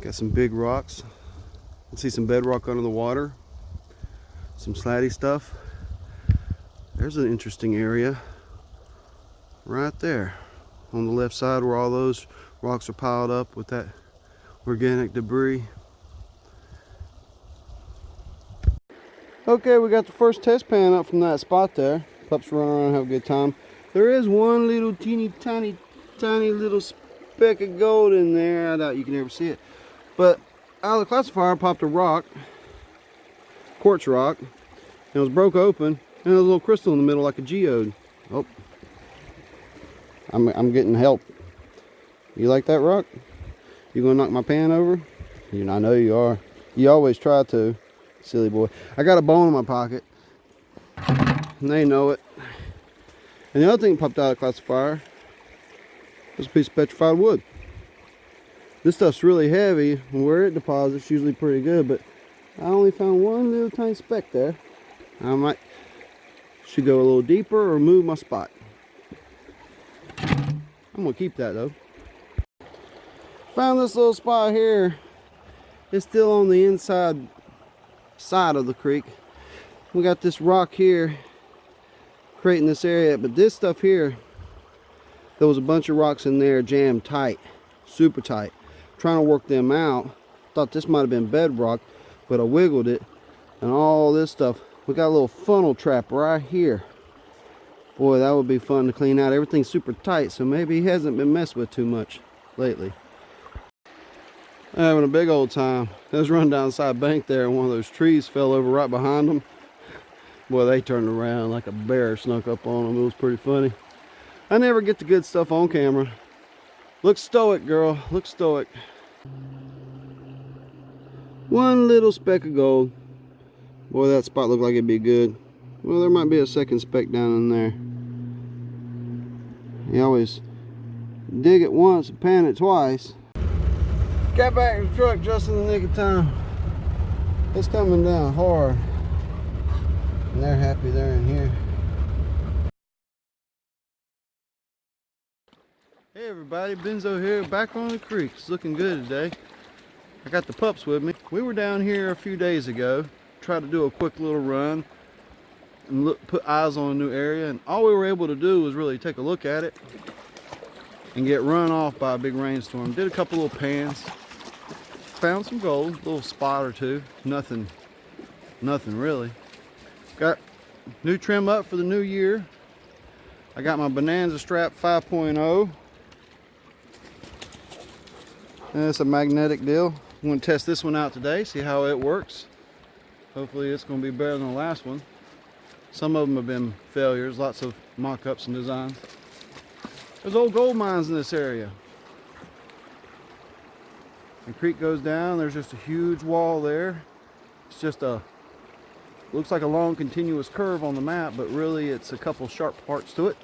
Got some big rocks. Let's see some bedrock under the water. Some slatty stuff. There's an interesting area right there on the left side where all those rocks are piled up with that organic debris. Okay, we got the first test pan up from that spot there. Pups run around and have a good time. There is one little teeny tiny little speck of gold in there. I doubt you can ever see it. But out of the classifier popped a rock, quartz rock, and it was broke open, and there was a little crystal in the middle like a geode. Oh, I'm getting help. You like that rock? You gonna knock my pan over? I know you are. You always try to, silly boy. I got a bone in my pocket, and they know it. And the other thing that popped out of the classifier was a piece of petrified wood. This stuff's really heavy, and where it deposits usually pretty good, but I only found one little tiny speck there. I should go a little deeper or move my spot. I'm gonna keep that though. Found this little spot here. It's still on the inside side of the creek. We got this rock here creating this area, but this stuff here, there was a bunch of rocks in there jammed tight, super tight. Trying to work them out. Thought this might have been bedrock, but I wiggled it, and all this stuff. We got a little funnel trap right here. Boy, that would be fun to clean out. Everything's super tight, so maybe he hasn't been messed with too much lately. Having a big old time. I was running down the side bank there, and one of those trees fell over right behind them. Boy, they turned around like a bear snuck up on them. It was pretty funny. I never get the good stuff on camera. Look stoic, girl. Look stoic. One little speck of gold. Boy, that spot looked like it'd be good. Well, there might be a second speck down in there. You always dig it once and pan it twice. Got back in the truck just in the nick of time. It's coming down hard. And they're happy they're in here. Hey everybody, Benzo here, back on the creek. It's looking good today. I got the pups with me. We were down here a few days ago, tried to do a quick little run and put eyes on a new area, and all we were able to do was really take a look at it and get run off by a big rainstorm. Did a couple little pans, found some gold, a little spot or two, nothing really. Got new trim up for the new year. I got my Bonanza Strap 5.0. And it's a magnetic deal. I'm going to test this one out today, see how it works. Hopefully it's going to be better than the last one. Some of them have been failures, lots of mock-ups and designs. There's old gold mines in this area. The creek goes down, there's just a huge wall there. It's just looks like a long continuous curve on the map, but really it's a couple sharp parts to it.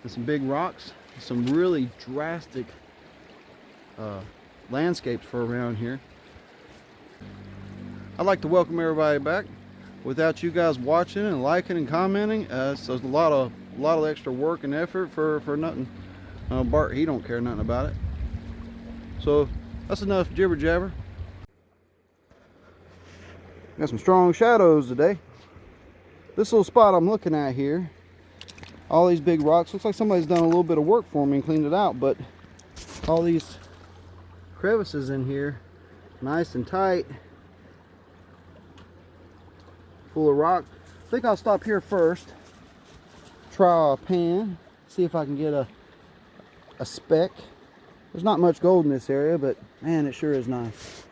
And some big rocks, some really drastic landscapes for around here. I'd like to welcome everybody back. Without you guys watching and liking and commenting, it's a lot of extra work and effort for nothing. Bart, he don't care nothing about it. So that's enough jibber jabber. Got some strong shadows today. This little spot I'm looking at here, all these big rocks, looks like somebody's done a little bit of work for me and cleaned it out, but all these crevices in here, nice and tight, full of rock. I think I'll stop here first, try a pan, see if I can get a speck. There's not much gold in this area, but man, it sure is nice.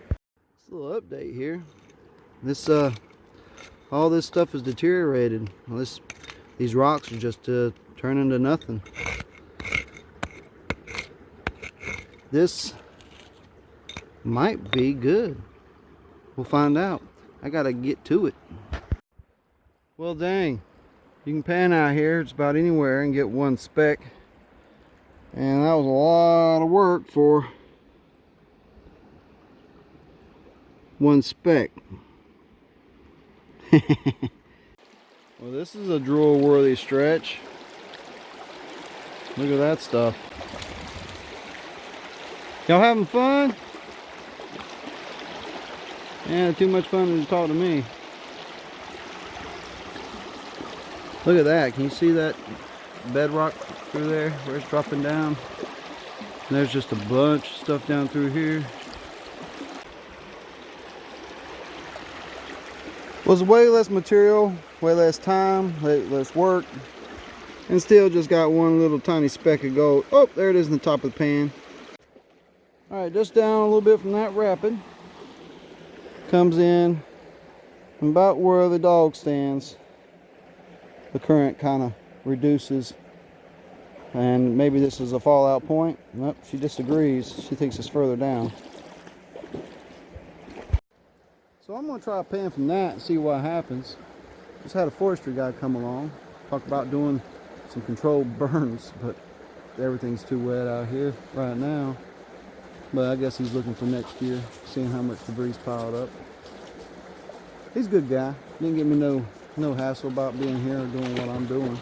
Just a little update here. This all this stuff is deteriorated. Well, these rocks are just turning to nothing. This might be good. We'll find out. I gotta get to it. Well, dang, you can pan out here just about anywhere and get one speck. And that was a lot of work for one speck. Well, this is a drool worthy stretch. Look at that stuff. Y'all having fun? Yeah, too much fun to talk to me. Look at that. Can you see that bedrock through there where it's dropping down? And there's just a bunch of stuff down through here. Was way less material, way less time, less work, and still just got one little tiny speck of gold. Oh, there it is in the top of the pan. All right, just down a little bit from that rapid. Comes in about where the dog stands. The current kind of reduces, and maybe this is a fallout point. Nope, she disagrees. She thinks it's further down. So I'm going to try a pan from that and see what happens. Just had a forestry guy come along, talk about doing some controlled burns, but everything's too wet out here right now. But I guess he's looking for next year, seeing how much debris piled up. He's a good guy. Didn't give me no hassle about being here or doing what I'm doing.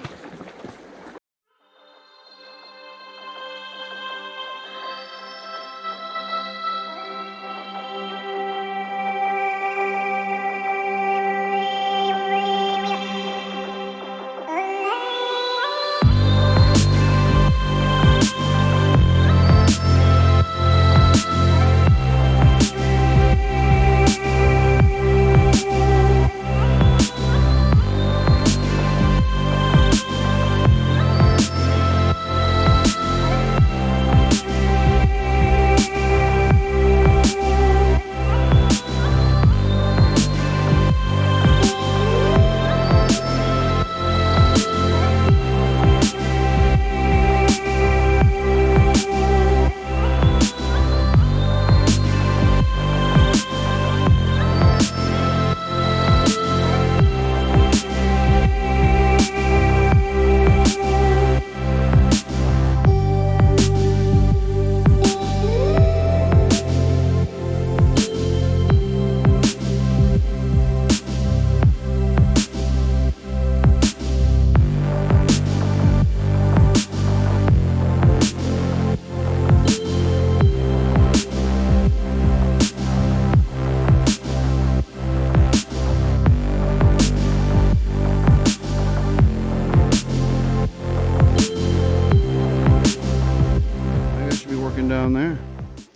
Down there,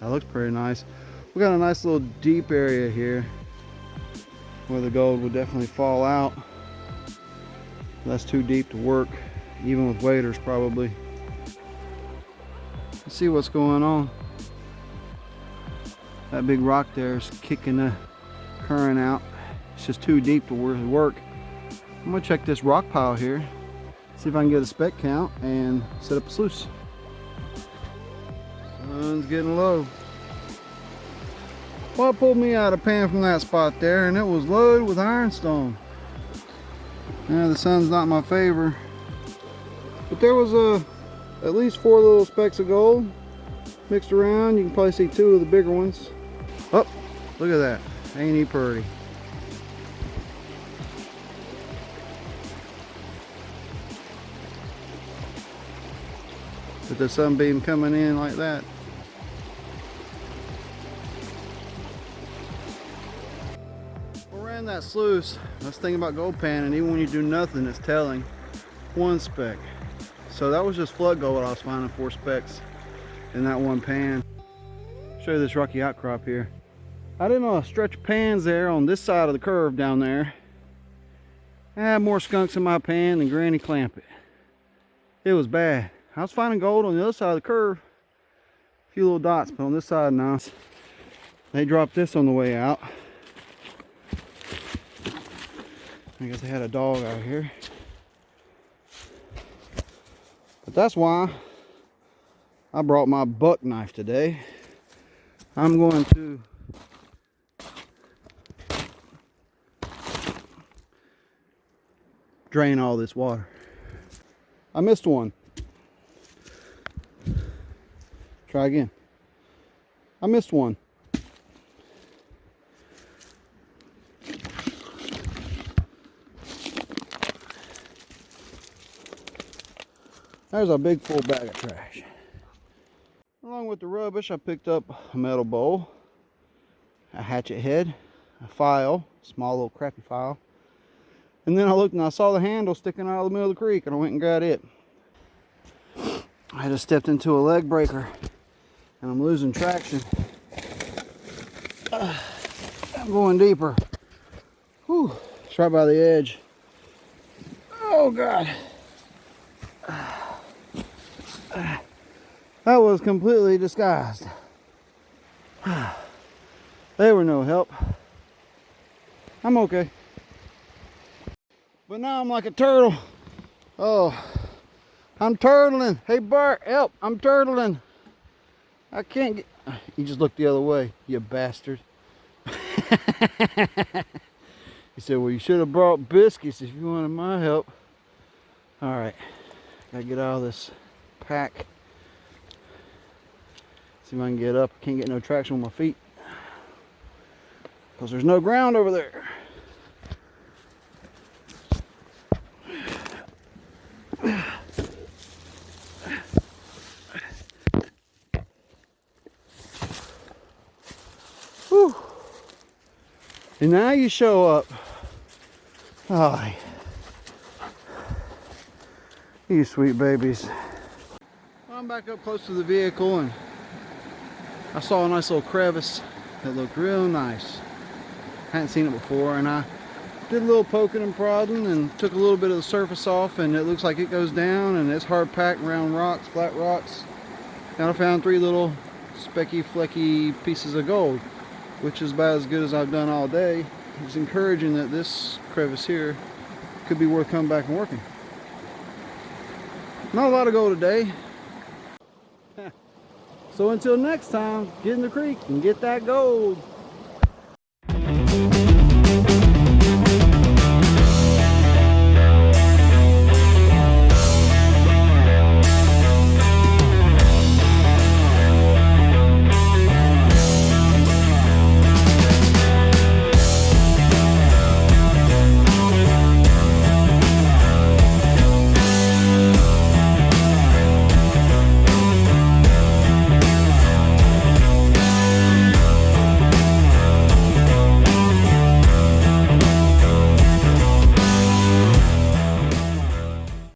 that looks pretty nice. We got a nice little deep area here where the gold would definitely fall out. That's too deep to work, even with waders probably. Let's see what's going on. That big rock there is kicking the current out. It's just too deep to work. I'm gonna check this rock pile here, see if I can get a speck count and set up a sluice. Sun's getting low. Well, it pulled me out a pan from that spot there, and it was loaded with ironstone. Yeah, the sun's not in my favor, but there was at least 4 little specks of gold mixed around. You can probably see 2 of the bigger ones. Oh, look at that! Ain't he pretty? With the sunbeam coming in like that. We ran that sluice. I was thinking about gold panning. Even when you do nothing, it's telling 1 speck. So that was just flood gold. I was finding 4 specks in that one pan. Show you this rocky outcrop here. I didn't stretch pans there on this side of the curve down there. I had more skunks in my pan than Granny Clampett. It was bad. I was finding gold on the other side of the curve. A few little dots, but on this side, nice. They dropped this on the way out. I guess they had a dog out here. But that's why I brought my buck knife today. I'm going to drain all this water. I missed one. Try again. I missed one. There's a big full bag of trash. Along with the rubbish, I picked up a metal bowl, a hatchet head, a file, small little crappy file. And then I looked and I saw the handle sticking out of the middle of the creek, and I went and got it. I just stepped into a leg breaker and I'm losing traction. I'm going deeper. Whew, it's right by the edge. Oh God. That was completely disguised. They were no help. I'm okay. But now I'm like a turtle. Oh, I'm turtling. Hey Bart, help, I'm turtling. I can't get... You just looked the other way, you bastard. He said, well, you should have brought biscuits if you wanted my help. All right, gotta get out of this pack. See if I can get up. I can't get no traction with my feet because there's no ground over there. Whew. And now you show up. Oh, you sweet babies. Well, I'm back up close to the vehicle and I saw a nice little crevice that looked real nice. Hadn't seen it before, and I did a little poking and prodding and took a little bit of the surface off, and it looks like it goes down, and it's hard packed around rocks, flat rocks. And I found 3 little specky, flecky pieces of gold, which is about as good as I've done all day. It's encouraging that this crevice here could be worth coming back and working. Not a lot of gold today. So until next time, get in the creek and get that gold.